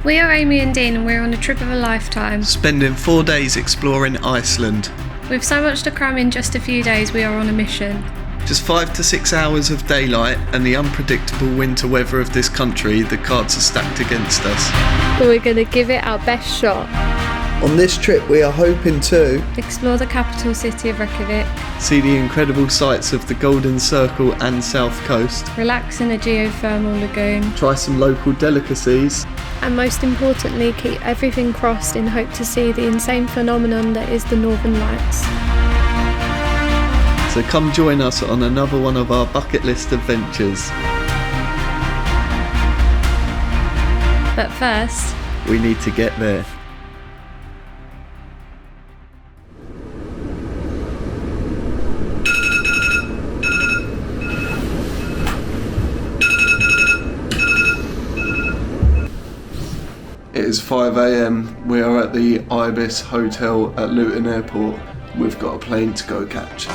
We are Amy and Dean and we're on a trip of a lifetime. Spending 4 days exploring Iceland. With so much to cram in just a few days, we are on a mission. Just 5 to 6 hours of daylight and the unpredictable winter weather of this country, the cards are stacked against us. But we're going to give it our best shot. On this trip we are hoping to explore the capital city of Reykjavik, see the incredible sights of the Golden Circle and South Coast, relax in a geothermal lagoon, try some local delicacies, and most importantly keep everything crossed in hope to see the insane phenomenon that is the Northern Lights. So come join us on another one of our bucket list adventures. But first, we need to get there. It is 5 AM, we are at the Ibis Hotel at Luton Airport. We've got a plane to go catch.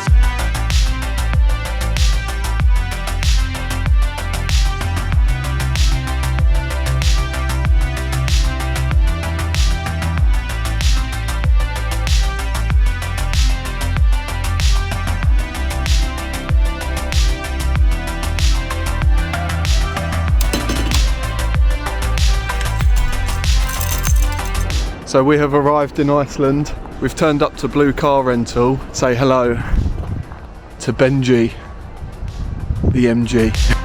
So we have arrived in Iceland. We've turned up to Blue Car Rental. Say hello to Benji, the MG.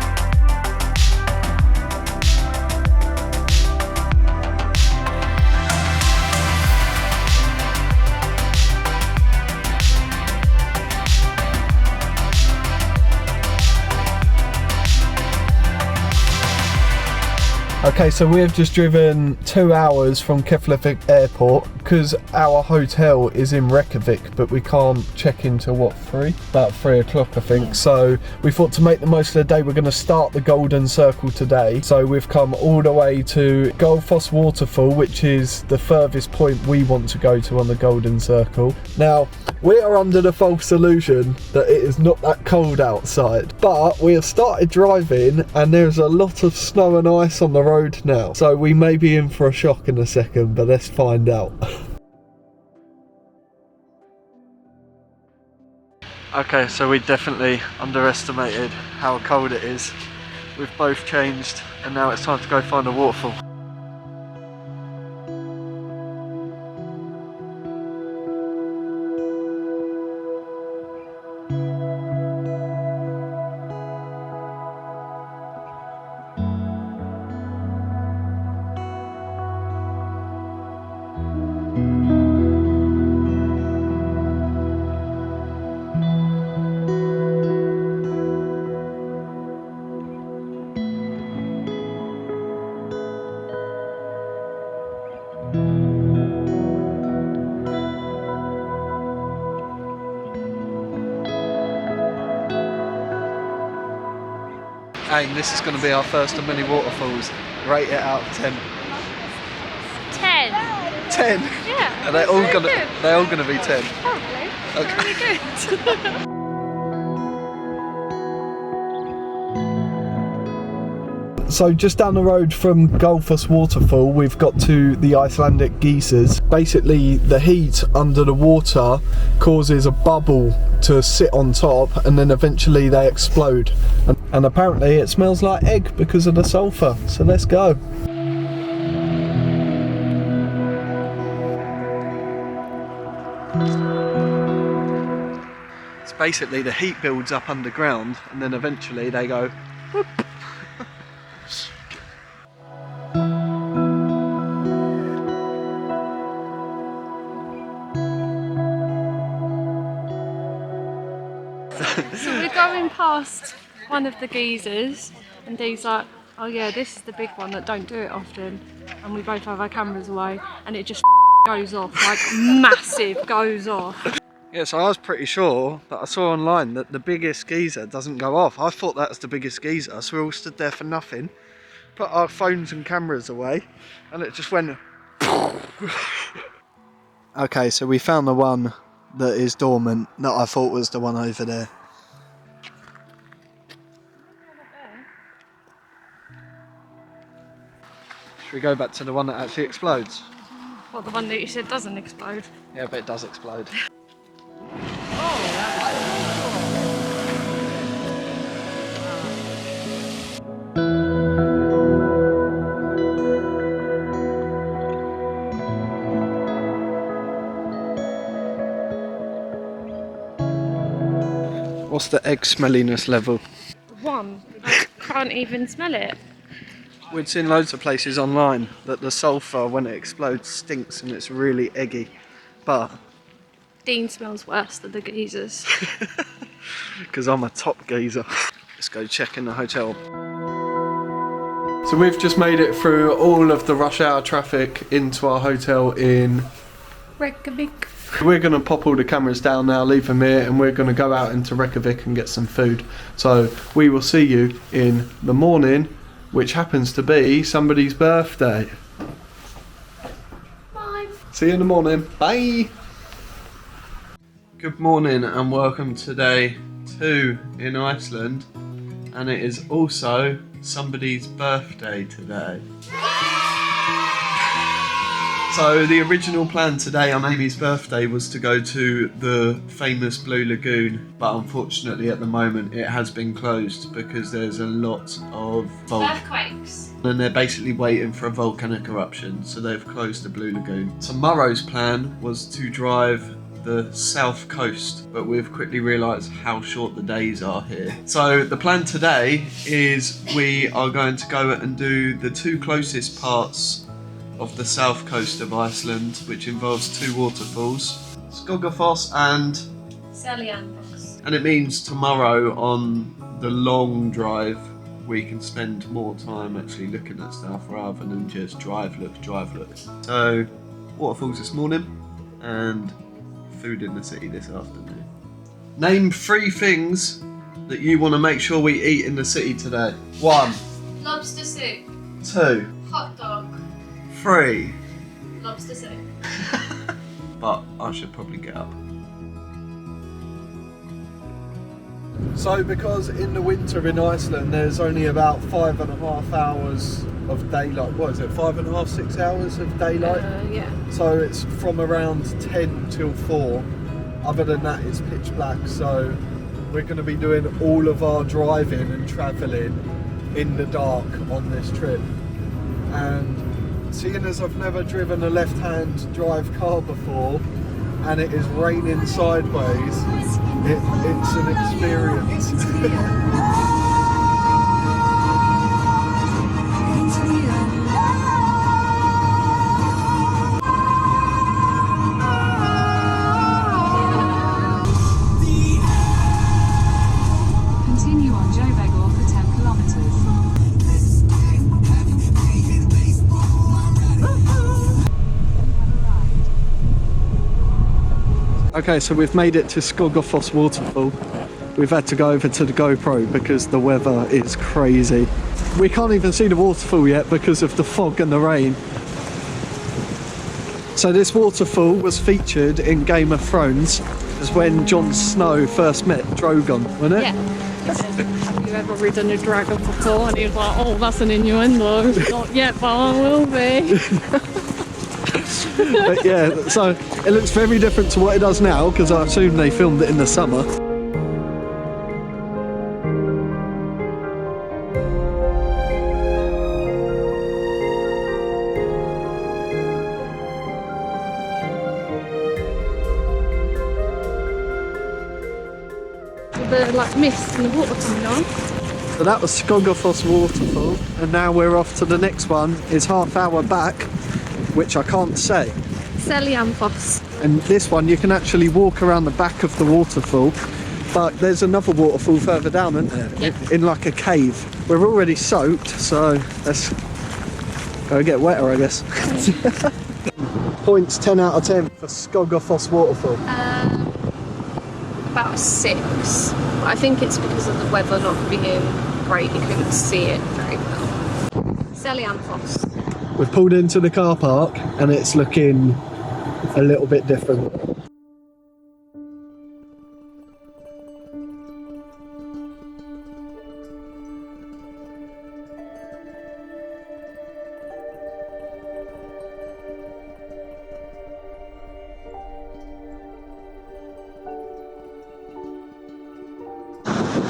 Okay, so we have just driven 2 hours from Keflavik Airport because our hotel is in Reykjavik, but we can't check into what, 3? About 3 o'clock I think. So we thought to make the most of the day, we're going to start the Golden Circle today. So we've come all the way to Gullfoss Waterfall, which is the furthest point we want to go to on the Golden Circle. Now, we are under the false illusion that it is not that cold outside, but we have started driving and there's a lot of snow and ice on the road now, so we may be in for a shock in a second, but let's find out. Okay, so we definitely underestimated how cold it is. We've both changed and now it's time to go find a waterfall. Hey, this is going to be our first of many waterfalls. Rate it out of 10. 10. 10? Yeah. Are they all gonna be 10? Probably. Okay. Really good. So just down the road from Gullfoss Waterfall, we've got to the Icelandic geysers. Basically, the heat under the water causes a bubble to sit on top and then eventually they explode. And apparently it smells like egg because of the sulphur. So let's go. It's basically the heat builds up underground and then eventually they go whoop. So we're going past one of the geysers and Dee's like, oh yeah, this is the big one that don't do it often, and we both have our cameras away and it just goes off, like massive goes off. Yeah, so I was pretty sure, but I saw online that the biggest geyser doesn't go off. I thought that was the biggest geyser, so we all stood there for nothing, put our phones and cameras away, and it just went. Okay, so we found the one that is dormant that I thought was the one over there. Should we go back to the one that actually explodes? What, the one that you said doesn't explode? Yeah, but it does explode. What's the egg smelliness level? 1. I can't even smell it. We'd seen loads of places online that the sulphur, when it explodes, stinks and it's really eggy. But Dean smells worse than the geezers. because I'm a top geezer. Let's go check in the hotel. So we've just made it through all of the rush hour traffic into our hotel in Reykjavik. We're going to pop all the cameras down now, leave them here, and we're going to go out into Reykjavik and get some food. So we will see you in the morning, which happens to be somebody's birthday. Bye. See you in the morning. Bye. Good morning and welcome to day 2 in Iceland. And it is also somebody's birthday today. So the original plan today on Amy's birthday was to go to the famous Blue Lagoon, but unfortunately at the moment it has been closed because there's a lot of Earthquakes. and they're basically waiting for a volcanic eruption, so they've closed the Blue Lagoon. Tomorrow's plan was to drive the south coast, but we've quickly realised how short the days are here. So the plan today is we are going to go and do the 2 closest parts of the south coast of Iceland, which involves 2 waterfalls, Skogafoss and Seljalandsfoss. and it means tomorrow on the long drive we can spend more time actually looking at stuff rather than just drive look. So waterfalls this morning and food in the city this afternoon. Name 3 things that you want to make sure we eat in the city today. 1, Lobster soup. 2, Hot dog. 3. Lobster soup. But I should probably get up. So because in the winter in Iceland there's only about 5.5 hours of daylight. What is it, 5.5, 6 hours of daylight? Yeah. So it's from around 10 till 4. Other than that it's pitch black, so we're going to be doing all of our driving and travelling in the dark on this trip. And seeing as I've never driven a left-hand drive car before and it is raining sideways, it's an experience. Continue on Jobegor for 10 kilometers. Okay, so we've made it to Skogafoss waterfall. We've had to go over to the GoPro because the weather is crazy. We can't even see the waterfall yet because of the fog and the rain. So this waterfall was featured in Game of Thrones as when Jon Snow first met Drogon, wasn't it? Yeah. Have you ever ridden a dragon before? And he was like, oh, that's an innuendo. Not yet, but I will be. But yeah, so it looks very different to what it does now because I assume they filmed it in the summer. The like mist and the water coming on. So that was Skogafoss waterfall, and now we're off to the next one. It's half hour back, which I can't say. Seljalandsfoss. And this one you can actually walk around the back of the waterfall, but there's another waterfall further down, isn't there? Yeah. In like a cave. We're already soaked, so let's go get wetter, I guess. Points 10 out of 10 for Skogafoss waterfall. About a 6. But I think it's because of the weather not being great, you couldn't see it very well. Seljalandsfoss. We've pulled into the car park and it's looking a little bit different.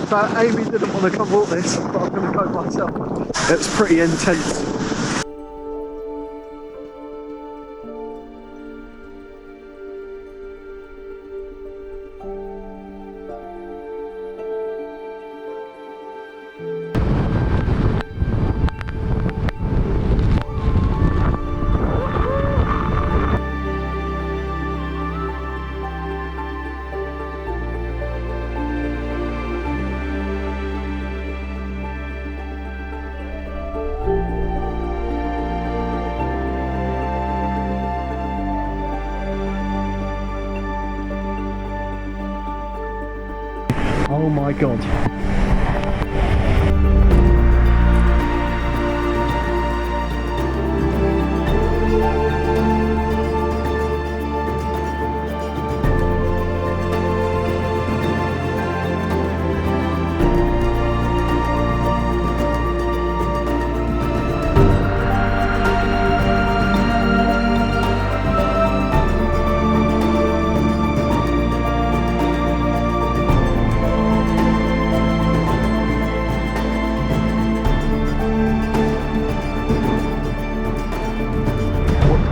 So Amy didn't want to come walk this, but I'm going to go myself. It's pretty intense. Oh my god.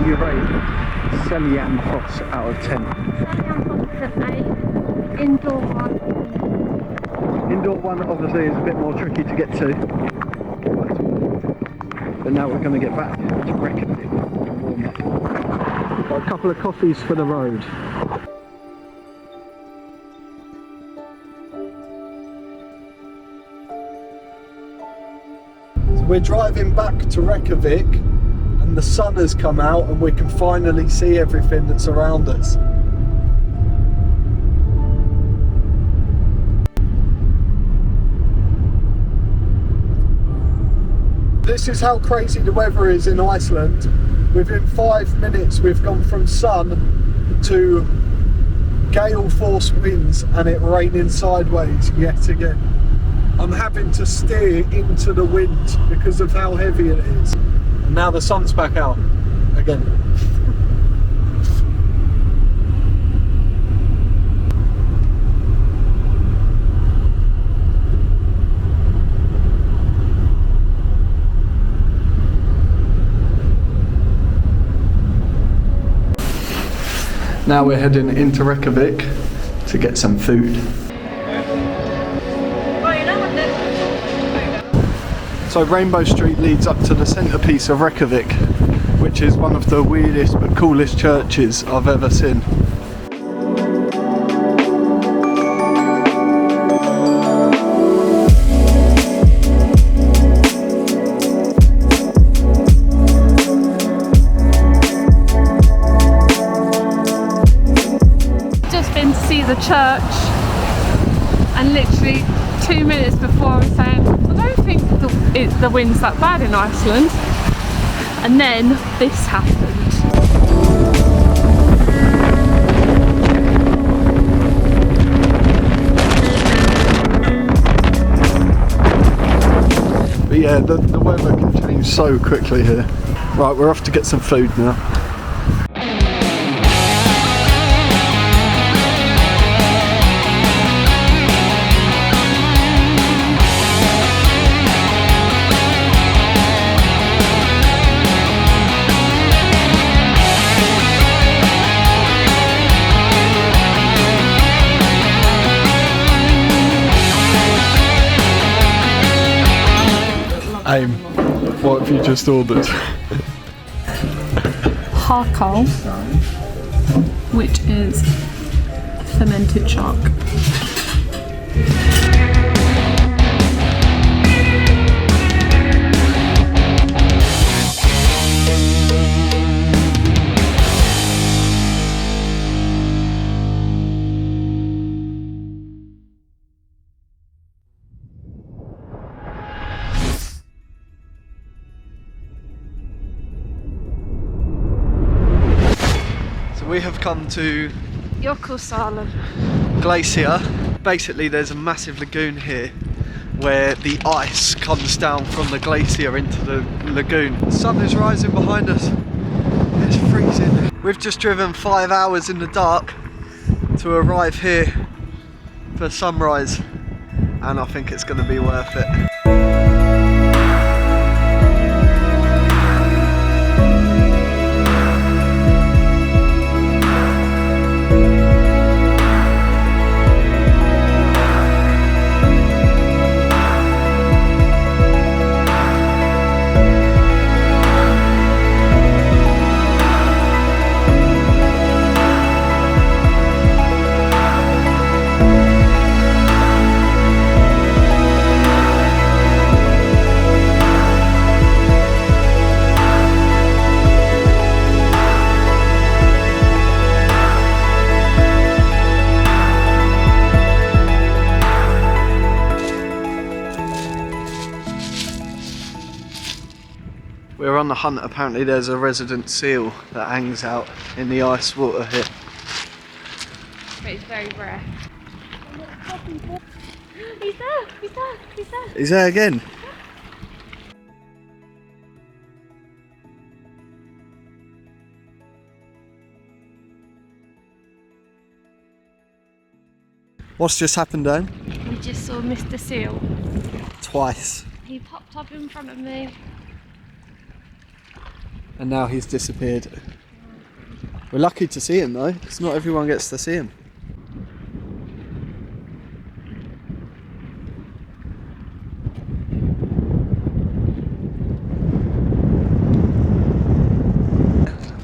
You rate Seljan Foss out of 10? Indoor one. Indoor one obviously is a bit more tricky to get to. But now we're going to get back to Reykjavik and warm up. Got a couple of coffees for the road. So we're driving back to Reykjavik. And the sun has come out and we can finally see everything that's around us. This is how crazy the weather is in Iceland. Within 5 minutes we've gone from sun to gale force winds and it raining sideways yet again. I'm having to steer into the wind because of how heavy it is. And now the sun's back out again. Now we're heading into Reykjavik to get some food. So Rainbow Street leads up to the centrepiece of Reykjavik, which is one of the weirdest but coolest churches I've ever seen. Just been to see the church, and literally 2 minutes before I was saying, I don't think the wind's that bad in Iceland, and then this happened. But yeah, the weather can change so quickly here. Right, we're off to get some food now. Aim, what have you just ordered? Harkal, which is fermented shark. We have come to Jökulsárlón. Glacier. Basically there's a massive lagoon here where the ice comes down from the glacier into the lagoon. The sun is rising behind us. It's freezing. We've just driven 5 hours in the dark to arrive here for sunrise, and I think it's going to be worth it. We're on the hunt. Apparently there's a resident seal that hangs out in the ice water here. But it's very rare. He's there! He's there! He's there! Is there again? What's just happened, Dan? We just saw Mr. Seal. Twice. He popped up in front of me. And now he's disappeared. We're lucky to see him though, because not everyone gets to see him.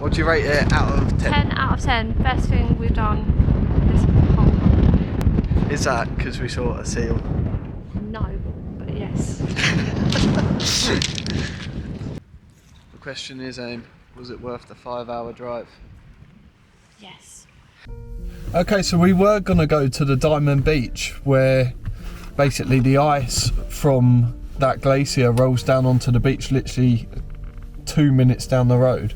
What do you rate it out of 10? 10 out of 10. Best thing we've done this whole month. Is that because we saw a seal? No, but yes. The question is, was it worth the 5-hour drive? Yes. Okay, so we were going to go to the Diamond Beach where basically the ice from that glacier rolls down onto the beach literally 2 minutes down the road.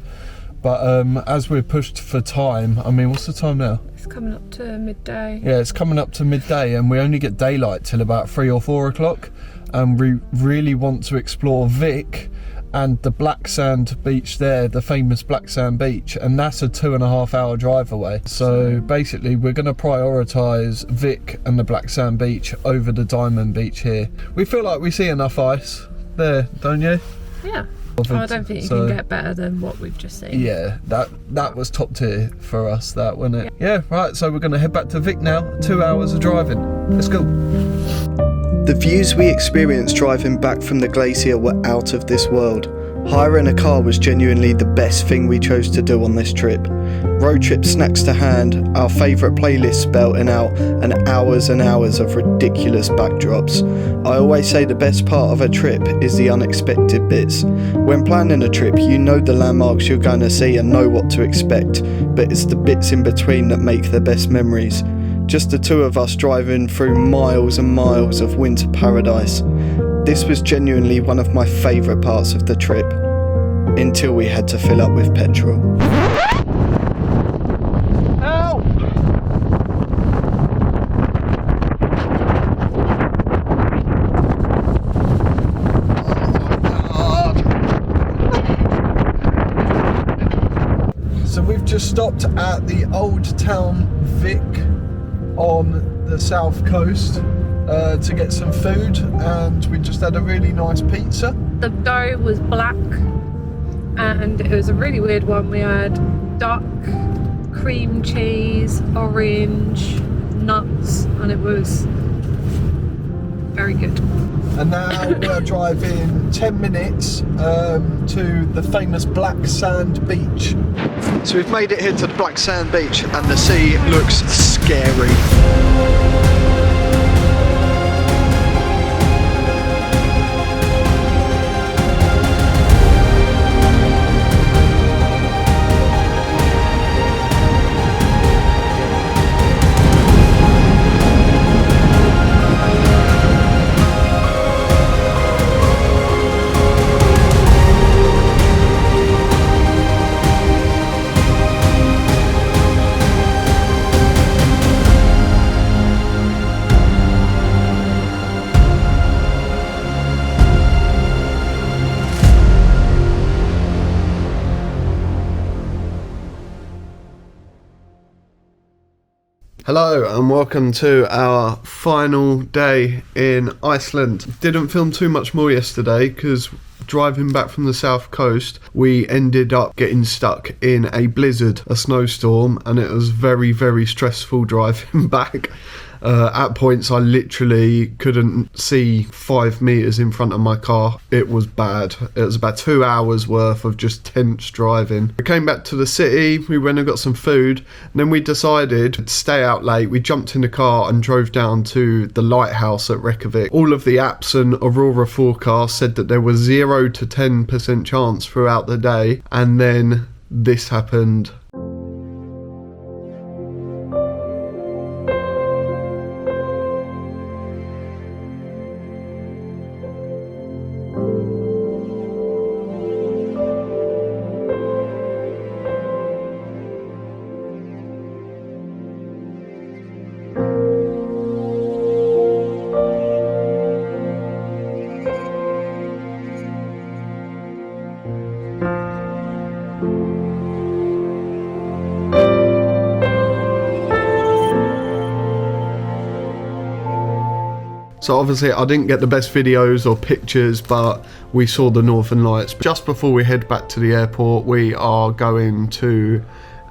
But as we're pushed for time, I mean, what's the time now? It's coming up to midday. Yeah, it's coming up to midday and we only get daylight till about 3 or 4 o'clock. And we really want to explore Vik and the black sand beach there, the famous black sand beach, and that's a 2.5 hour drive away. So basically we're going to prioritise Vik and the black sand beach over the Diamond Beach here. We feel like we see enough ice there, don't you? Yeah. I don't think you can get better than what we've just seen. Yeah, that was top tier for us, that, wasn't it? Yeah, right, so we're going to head back to Vik now. 2 hours of driving. Let's go. The views we experienced driving back from the glacier were out of this world. Hiring a car was genuinely the best thing we chose to do on this trip. Road trip snacks to hand, our favourite playlists belting out, and hours of ridiculous backdrops. I always say the best part of a trip is the unexpected bits. When planning a trip, you know the landmarks you're going to see and know what to expect, but it's the bits in between that make the best memories. Just the two of us driving through miles and miles of winter paradise. This was genuinely one of my favourite parts of the trip, until we had to fill up with petrol. Help! So we've just stopped at the Old Town Vik on the south coast to get some food, and we just had a really nice pizza. The dough was black and it was a really weird one. We had duck, cream cheese, orange, nuts, and it was very good. And now we are driving 10 minutes to the famous Black Sand Beach. So we've made it here to the Black Sand Beach and the sea looks scary. Hello and welcome to our final day in Iceland. Didn't film too much more yesterday because driving back from the south coast we ended up getting stuck in a blizzard, a snowstorm, and it was very, very stressful driving back. At points I literally couldn't see 5 meters in front of my car. It was bad. It was about 2 hours worth of just tense driving. We came back to the city, we went and got some food, and then we decided to stay out late. We jumped in the car and drove down to the lighthouse at Reykjavik. All of the apps and Aurora forecasts said that there was 0 to 10% chance throughout the day, and then this happened. So obviously I didn't get the best videos or pictures, but we saw the Northern Lights. Just before we head back to the airport, we are going to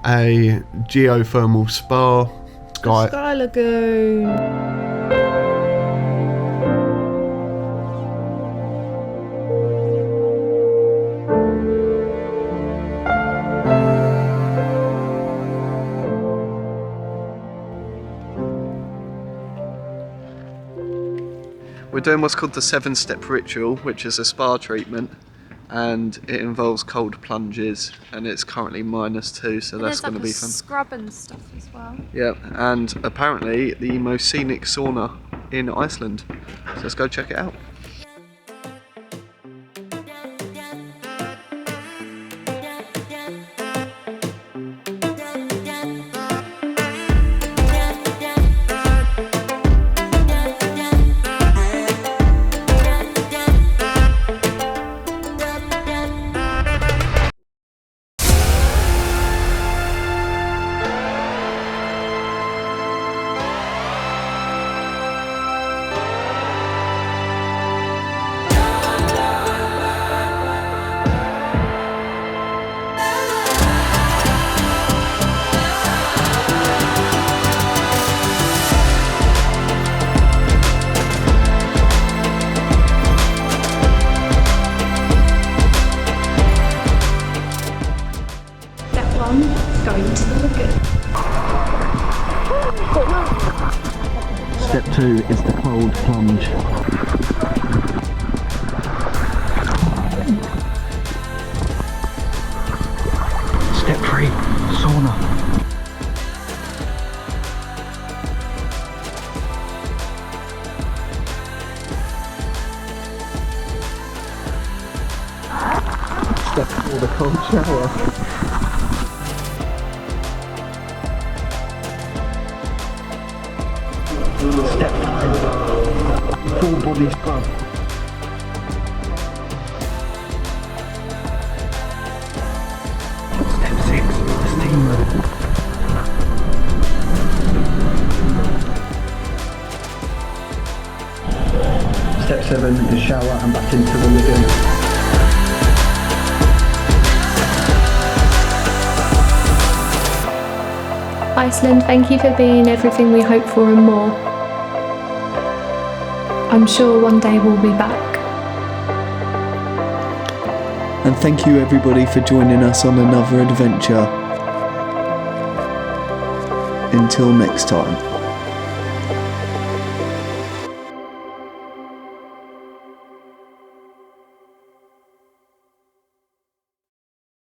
a geothermal spa. Sky Lagoon. We're doing what's called the 7-step ritual, which is a spa treatment, and it involves cold plunges, and it's currently -2, so that's going to be fun. Scrub and stuff as well. Yeah, and apparently the most scenic sauna in Iceland. So let's go check it out. Going to the lagoon. Step 2 is the cold plunge. Step 3, sauna. Step 4, the cold shower. Step 5, full body scrub. Step 6, steam room. Step 7 is shower and back into the lagoon. Iceland, thank you for being everything we hope for and more. I'm sure one day we'll be back. And thank you everybody for joining us on another adventure. Until next time.